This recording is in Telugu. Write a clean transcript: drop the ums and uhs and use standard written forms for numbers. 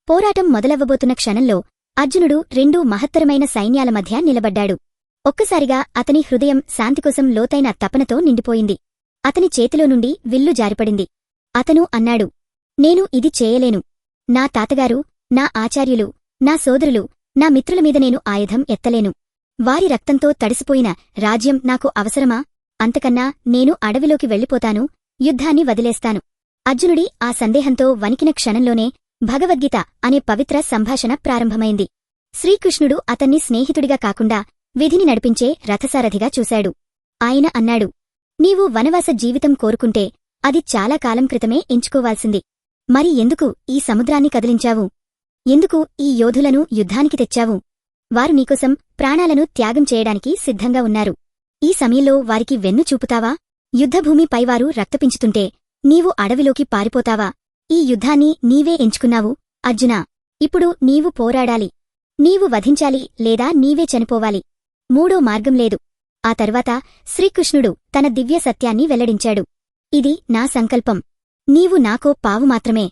పోరాటం మొదలవ్వబోతున్న క్షణంలో అర్జునుడు రెండు మహత్తరమైన సైన్యాల మధ్య నిలబడ్డాడు. ఒక్కసారిగా అతని హృదయం శాంతికోసం లోతైన తపనతో నిండిపోయింది. అతని చేతిలో నుండి విల్లు జారిపడింది. అతను అన్నాడు, నేను ఇది చేయలేను. నా తాతగారు, నా ఆచార్యులు, నా సోదరులు, నా మిత్రులమీద నేను ఆయుధం ఎత్తలేను. వారి రక్తంతో తడిసిపోయిన రాజ్యం నాకు అవసరమా? అంతకన్నా నేను అడవిలోకి వెళ్ళిపోతాను, యుద్ధాన్ని వదిలేస్తాను. అర్జునుడి ఆ సందేహంతో వణికిన క్షణంలోనే భగవద్గీత అనే పవిత్ర సంభాషణ ప్రారంభమైంది. శ్రీకృష్ణుడు అతన్ని స్నేహితుడిగా కాకుండా విధిని నడిపించే రథసారథిగా చూశాడు. ఆయన అన్నాడు, నీవు వనవాస జీవితం కోరుకుంటే అది చాలా కాలం క్రితమే ఎంచుకోవాల్సింది. మరి ఎందుకు ఈ సముద్రాన్ని కదిలించావు? ఎందుకు ఈ యోధులను యుద్ధానికి తెచ్చావు? వారు నీకోసం ప్రాణాలను త్యాగం చేయడానికి సిద్ధంగా ఉన్నారు. ఈ సమయంలో వారికి వెన్ను చూపుతావా? యుద్ధభూమి పైవారు రక్తపించుతుంటే నీవు అడవిలోకి పారిపోతావా? ఈ యుద్ధాన్ని నీవే ఎంచుకున్నావు, అర్జునా. ఇప్పుడు నీవు పోరాడాలి. నీవు వధించాలి లేదా నీవే చనిపోవాలి. మూడో మార్గం లేదు. ఆ తర్వాత శ్రీకృష్ణుడు తన దివ్య సత్యాన్ని వెల్లడించాడు. ఇది నా సంకల్పం. నీవు నాకో పావు మాత్రమే.